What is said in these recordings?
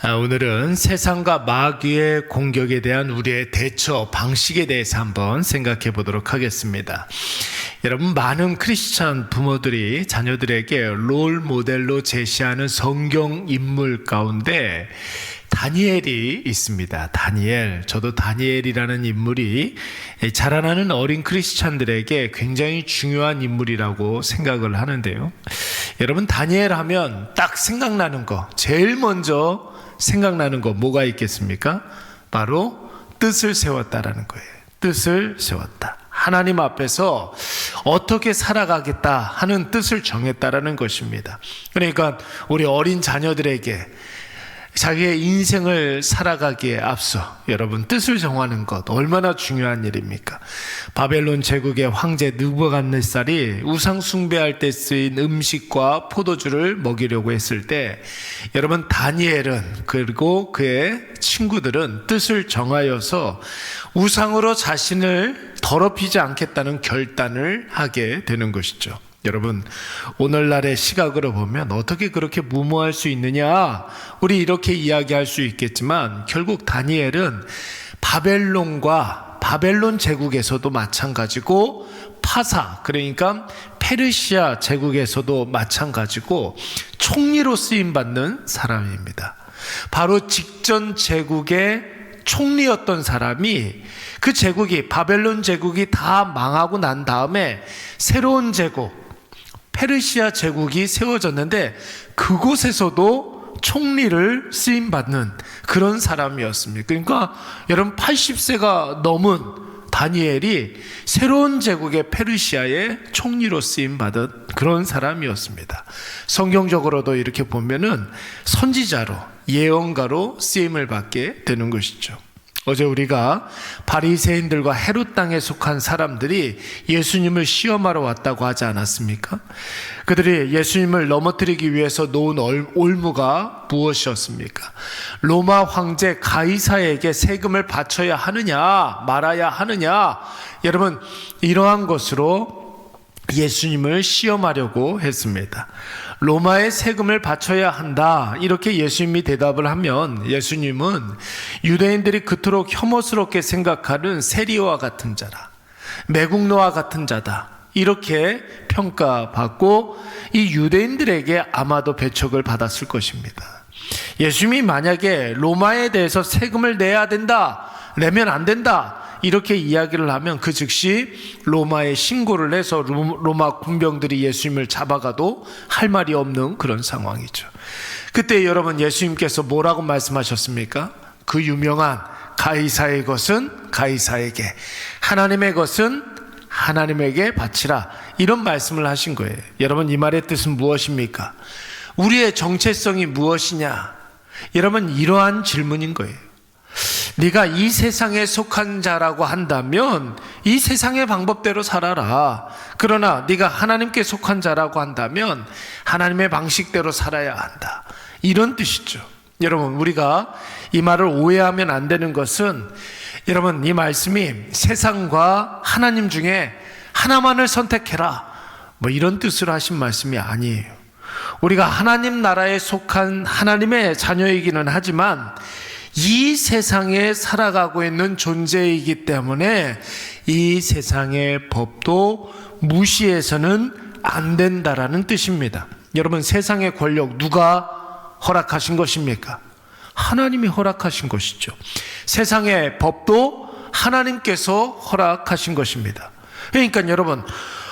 오늘은 세상과 마귀의 공격에 대한 우리의 대처 방식에 대해서 한번 생각해 보도록 하겠습니다. 여러분, 많은 크리스찬 부모들이 자녀들에게 롤 모델로 제시하는 성경 인물 가운데 다니엘이 있습니다. 다니엘. 저도 다니엘이라는 인물이 자라나는 어린 크리스찬들에게 굉장히 중요한 인물이라고 생각을 하는데요. 여러분, 다니엘 하면 딱 생각나는 거, 제일 먼저 생각나는 거 뭐가 있겠습니까? 바로 뜻을 세웠다라는 거예요. 뜻을 세웠다. 하나님 앞에서 어떻게 살아가겠다 하는 뜻을 정했다라는 것입니다. 그러니까 우리 어린 자녀들에게 자기의 인생을 살아가기에 앞서 여러분, 뜻을 정하는 것 얼마나 중요한 일입니까? 바벨론 제국의 황제 느부갓네살이 우상 숭배할 때 쓰인 음식과 포도주를 먹이려고 했을 때 여러분, 다니엘은 그리고 그의 친구들은 뜻을 정하여서 우상으로 자신을 더럽히지 않겠다는 결단을 하게 되는 것이죠. 여러분, 오늘날의 시각으로 보면 어떻게 그렇게 무모할 수 있느냐, 우리 이렇게 이야기할 수 있겠지만 결국 다니엘은 바벨론 제국에서도 마찬가지고 파사, 그러니까 페르시아 제국에서도 마찬가지고 총리로 쓰임받는 사람입니다. 바로 직전 제국의 총리였던 사람이 그 제국이, 바벨론 제국이 다 망하고 난 다음에 새로운 제국, 페르시아 제국이 세워졌는데 그곳에서도 총리를 쓰임받는 그런 사람이었습니다. 그러니까 여러분, 80세가 넘은 다니엘이 새로운 제국의 페르시아의 총리로 쓰임받은 그런 사람이었습니다. 성경적으로도 이렇게 보면은 선지자로, 예언가로 쓰임을 받게 되는 것이죠. 어제 우리가 바리새인들과 헤롯 땅에 속한 사람들이 예수님을 시험하러 왔다고 하지 않았습니까? 그들이 예수님을 넘어뜨리기 위해서 놓은 올무가 무엇이었습니까? 로마 황제 가이사에게 세금을 바쳐야 하느냐 말아야 하느냐, 여러분, 이러한 것으로 예수님을 시험하려고 했습니다. 로마의 세금을 바쳐야 한다, 이렇게 예수님이 대답을 하면 예수님은 유대인들이 그토록 혐오스럽게 생각하는 세리와 같은 자라, 매국노와 같은 자다, 이렇게 평가받고 이 유대인들에게 아마도 배척을 받았을 것입니다. 예수님이 만약에 로마에 대해서 세금을 내야 된다, 내면 안 된다, 이렇게 이야기를 하면 그 즉시 로마에 신고를 해서 로마 군병들이 예수님을 잡아가도 할 말이 없는 그런 상황이죠. 그때 여러분, 예수님께서 뭐라고 말씀하셨습니까? 그 유명한 가이사의 것은 가이사에게, 하나님의 것은 하나님에게 바치라, 이런 말씀을 하신 거예요. 여러분, 이 말의 뜻은 무엇입니까? 우리의 정체성이 무엇이냐? 여러분, 이러한 질문인 거예요. 네가 이 세상에 속한 자라고 한다면 이 세상의 방법대로 살아라. 그러나 네가 하나님께 속한 자라고 한다면 하나님의 방식대로 살아야 한다, 이런 뜻이죠. 여러분, 우리가 이 말을 오해하면 안 되는 것은, 여러분, 이 말씀이 세상과 하나님 중에 하나만을 선택해라, 뭐 이런 뜻으로 하신 말씀이 아니에요. 우리가 하나님 나라에 속한 하나님의 자녀이기는 하지만 이 세상에 살아가고 있는 존재이기 때문에 이 세상의 법도 무시해서는 안 된다라는 뜻입니다. 여러분, 세상의 권력 누가 허락하신 것입니까? 하나님이 허락하신 것이죠. 세상의 법도 하나님께서 허락하신 것입니다. 그러니까 여러분,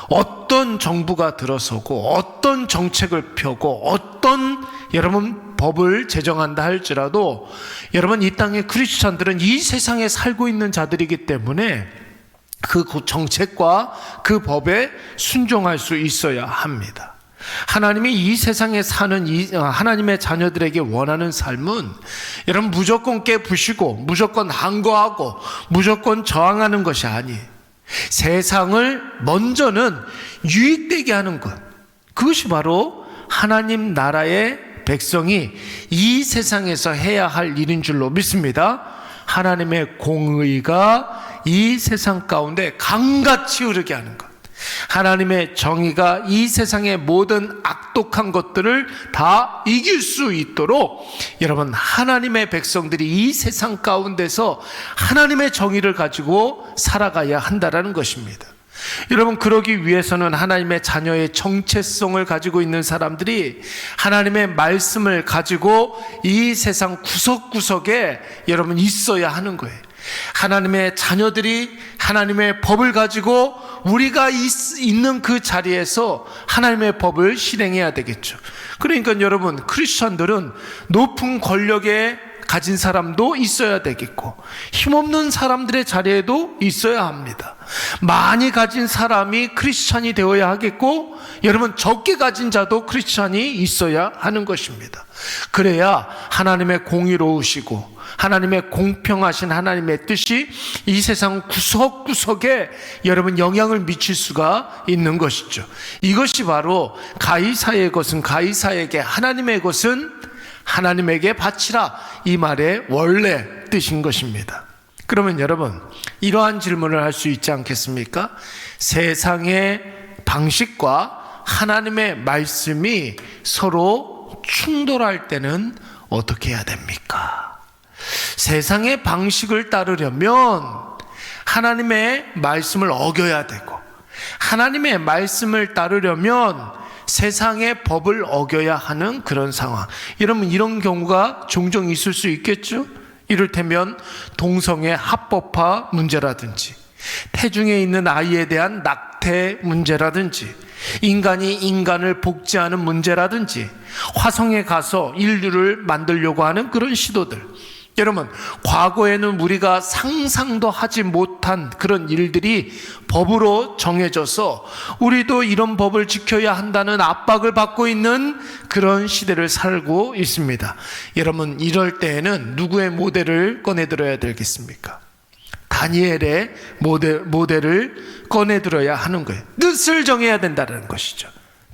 어떤 정부가 들어서고 어떤 정책을 펴고 어떤 여러분 법을 제정한다 할지라도 여러분, 이 땅의 크리스찬들은 이 세상에 살고 있는 자들이기 때문에 그 정책과 그 법에 순종할 수 있어야 합니다. 하나님이 이 세상에 사는 하나님의 자녀들에게 원하는 삶은 여러분, 무조건 깨부시고 무조건 항거하고 무조건 저항하는 것이 아니에요. 세상을 먼저는 유익되게 하는 것, 그것이 바로 하나님 나라의 백성이 이 세상에서 해야 할 일인 줄로 믿습니다. 하나님의 공의가 이 세상 가운데 강같이 흐르게 하는 것, 하나님의 정의가 이 세상의 모든 악독한 것들을 다 이길 수 있도록 여러분, 하나님의 백성들이 이 세상 가운데서 하나님의 정의를 가지고 살아가야 한다라는 것입니다. 여러분, 그러기 위해서는 하나님의 자녀의 정체성을 가지고 있는 사람들이 하나님의 말씀을 가지고 이 세상 구석구석에 여러분 있어야 하는 거예요. 하나님의 자녀들이 하나님의 법을 가지고 우리가 있는 그 자리에서 하나님의 법을 실행해야 되겠죠. 그러니까 여러분, 크리스천들은 높은 권력에 가진 사람도 있어야 되겠고, 힘없는 사람들의 자리에도 있어야 합니다. 많이 가진 사람이 크리스찬이 되어야 하겠고, 여러분 적게 가진 자도 크리스찬이 있어야 하는 것입니다. 그래야 하나님의 공의로우시고 하나님의 공평하신 하나님의 뜻이 이 세상 구석구석에 여러분 영향을 미칠 수가 있는 것이죠. 이것이 바로 가이사의 것은 가이사에게, 하나님의 것은 하나님에게 바치라, 이 말의 원래 뜻인 것입니다. 그러면 여러분, 이러한 질문을 할 수 있지 않겠습니까? 세상의 방식과 하나님의 말씀이 서로 충돌할 때는 어떻게 해야 됩니까? 세상의 방식을 따르려면 하나님의 말씀을 어겨야 되고, 하나님의 말씀을 따르려면 세상의 법을 어겨야 하는 그런 상황. 여러분, 이런 경우가 종종 있을 수 있겠죠? 이를테면 동성애 합법화 문제라든지, 태중에 있는 아이에 대한 낙태 문제라든지, 인간이 인간을 복제하는 문제라든지, 화성에 가서 인류를 만들려고 하는 그런 시도들. 여러분, 과거에는 우리가 상상도 하지 못한 그런 일들이 법으로 정해져서 우리도 이런 법을 지켜야 한다는 압박을 받고 있는 그런 시대를 살고 있습니다. 여러분, 이럴 때에는 누구의 모델을 꺼내들어야 되겠습니까? 다니엘의 모델을 꺼내들어야 하는 거예요. 뜻을 정해야 된다는 것이죠.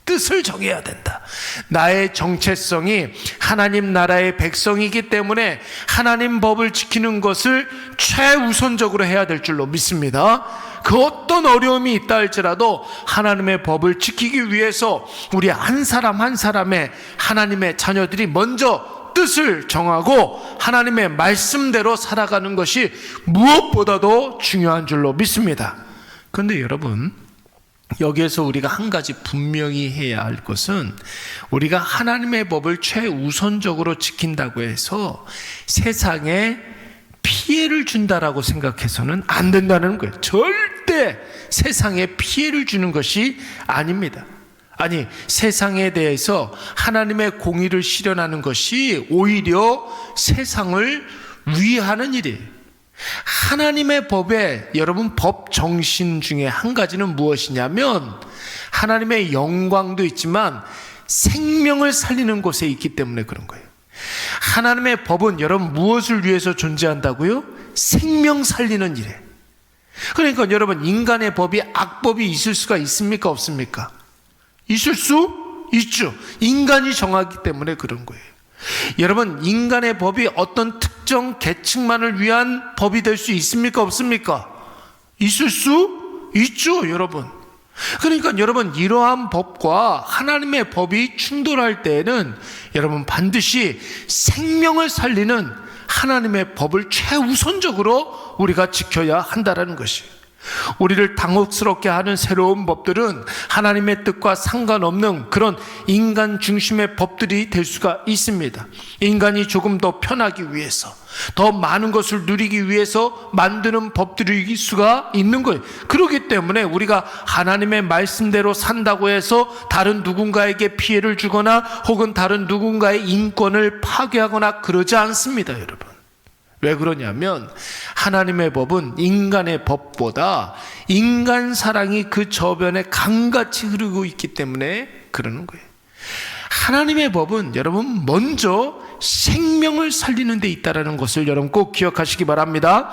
뜻을 정해야 된다. 나의 정체성이 하나님 나라의 백성이기 때문에 하나님 법을 지키는 것을 최우선적으로 해야 될 줄로 믿습니다. 그 어떤 어려움이 있다 할지라도 하나님의 법을 지키기 위해서 우리 한 사람 한 사람의 하나님의 자녀들이 먼저 뜻을 정하고 하나님의 말씀대로 살아가는 것이 무엇보다도 중요한 줄로 믿습니다. 그런데 여러분, 여기에서 우리가 한 가지 분명히 해야 할 것은, 우리가 하나님의 법을 최우선적으로 지킨다고 해서 세상에 피해를 준다라고 생각해서는 안 된다는 거예요. 절대 세상에 피해를 주는 것이 아닙니다. 아니, 세상에 대해서 하나님의 공의를 실현하는 것이 오히려 세상을 위하는 일이에요. 하나님의 법에, 여러분, 법 정신 중에 한 가지는 무엇이냐면 하나님의 영광도 있지만 생명을 살리는 곳에 있기 때문에 그런 거예요. 하나님의 법은 여러분 무엇을 위해서 존재한다고요? 생명 살리는 일에. 그러니까 여러분, 인간의 법이 악법이 있을 수가 있습니까? 없습니까? 있을 수 있죠. 인간이 정하기 때문에 그런 거예요. 여러분, 인간의 법이 어떤 특정 계층만을 위한 법이 될 수 있습니까? 없습니까? 있을 수 있죠, 여러분. 그러니까 여러분, 이러한 법과 하나님의 법이 충돌할 때에는 여러분 반드시 생명을 살리는 하나님의 법을 최우선적으로 우리가 지켜야 한다는 것이에요. 우리를 당혹스럽게 하는 새로운 법들은 하나님의 뜻과 상관없는 그런 인간 중심의 법들이 될 수가 있습니다. 인간이 조금 더 편하기 위해서, 더 많은 것을 누리기 위해서 만드는 법들일 수가 있는 거예요. 그렇기 때문에 우리가 하나님의 말씀대로 산다고 해서 다른 누군가에게 피해를 주거나 혹은 다른 누군가의 인권을 파괴하거나 그러지 않습니다, 여러분. 왜 그러냐면 하나님의 법은 인간의 법보다 인간 사랑이 그 저변에 강같이 흐르고 있기 때문에 그러는 거예요. 하나님의 법은 여러분 먼저 생명을 살리는 데 있다는 것을 여러분 꼭 기억하시기 바랍니다.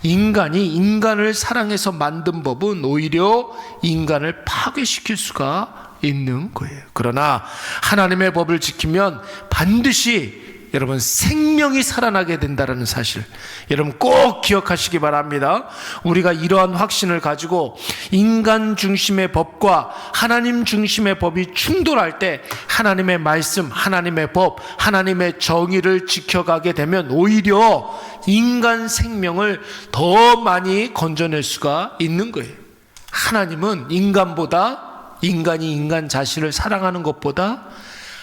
인간이 인간을 사랑해서 만든 법은 오히려 인간을 파괴시킬 수가 있는 거예요. 그러나 하나님의 법을 지키면 반드시 여러분 생명이 살아나게 된다는 사실 여러분 꼭 기억하시기 바랍니다. 우리가 이러한 확신을 가지고 인간 중심의 법과 하나님 중심의 법이 충돌할 때 하나님의 말씀, 하나님의 법, 하나님의 정의를 지켜가게 되면 오히려 인간 생명을 더 많이 건져낼 수가 있는 거예요. 하나님은 인간이 인간 자신을 사랑하는 것보다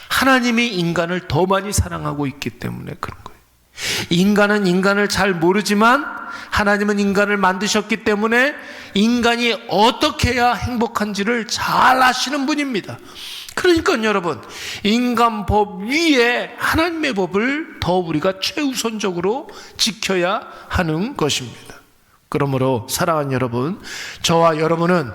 하나님이 인간을 더 많이 사랑하고 있기 때문에 그런 거예요. 인간은 인간을 잘 모르지만 하나님은 인간을 만드셨기 때문에 인간이 어떻게 해야 행복한지를 잘 아시는 분입니다. 그러니까 여러분, 인간 법 위에 하나님의 법을 더 우리가 최우선적으로 지켜야 하는 것입니다. 그러므로 사랑하는 여러분, 저와 여러분은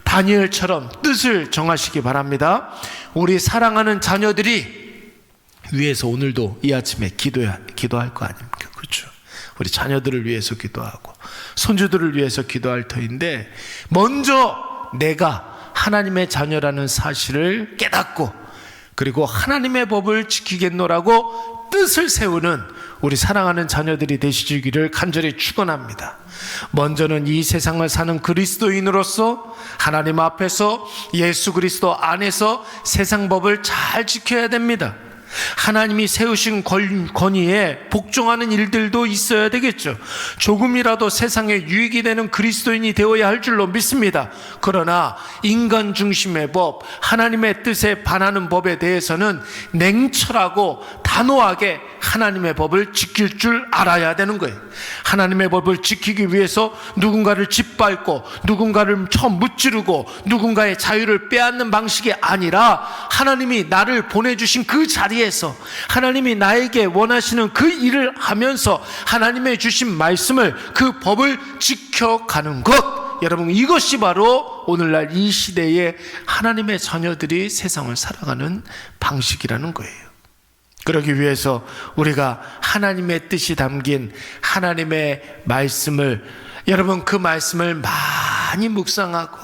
다니엘처럼 뜻을 정하시기 바랍니다. 우리 사랑하는 자녀들이 위해서 오늘도 이 아침에 기도할 거 아닙니까? 그렇죠? 우리 자녀들을 위해서 기도하고 손주들을 위해서 기도할 터인데 먼저 내가 하나님의 자녀라는 사실을 깨닫고 그리고 하나님의 법을 지키겠노라고 뜻을 세우는 우리 사랑하는 자녀들이 되시기를 간절히 축원합니다. 먼저는 이 세상을 사는 그리스도인으로서 하나님 앞에서 예수 그리스도 안에서 세상 법을 잘 지켜야 됩니다. 하나님이 세우신 권위에 복종하는 일들도 있어야 되겠죠. 조금이라도 세상에 유익이 되는 그리스도인이 되어야 할 줄로 믿습니다. 그러나 인간 중심의 법, 하나님의 뜻에 반하는 법에 대해서는 냉철하고 단호하게 하나님의 법을 지킬 줄 알아야 되는 거예요. 하나님의 법을 지키기 위해서 누군가를 짓밟고 누군가를 무찌르고 누군가의 자유를 빼앗는 방식이 아니라 하나님이 나를 보내주신 그 자리에서 하나님이 나에게 원하시는 그 일을 하면서 하나님의 주신 말씀을 그 법을 지켜가는 것, 여러분 이것이 바로 오늘날 이 시대에 하나님의 자녀들이 세상을 살아가는 방식이라는 거예요. 그러기 위해서 우리가 하나님의 뜻이 담긴 하나님의 말씀을, 여러분 그 말씀을 많이 묵상하고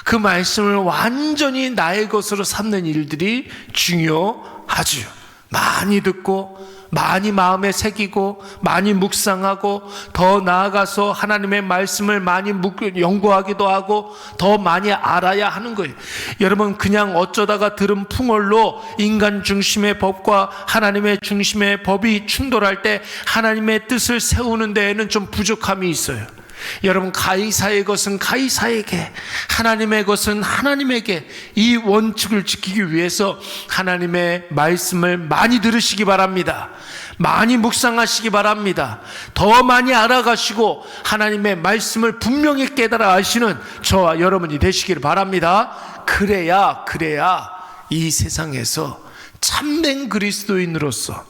그 말씀을 완전히 나의 것으로 삼는 일들이 중요하죠. 많이 듣고 많이 마음에 새기고 많이 묵상하고 더 나아가서 하나님의 말씀을 많이 연구하기도 하고 더 많이 알아야 하는 거예요. 여러분 그냥 어쩌다가 들은 풍월로 인간 중심의 법과 하나님의 중심의 법이 충돌할 때 하나님의 뜻을 세우는 데에는 좀 부족함이 있어요. 여러분 가이사의 것은 가이사에게, 하나님의 것은 하나님에게, 이 원칙을 지키기 위해서 하나님의 말씀을 많이 들으시기 바랍니다. 많이 묵상하시기 바랍니다. 더 많이 알아가시고 하나님의 말씀을 분명히 깨달아 아시는 저와 여러분이 되시기를 바랍니다. 그래야 이 세상에서 참된 그리스도인으로서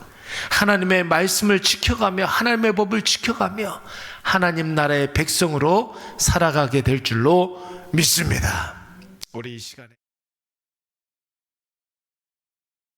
하나님의 말씀을 지켜가며 하나님의 법을 지켜가며 하나님 나라의 백성으로 살아가게 될 줄로 믿습니다. 우리 이 시간에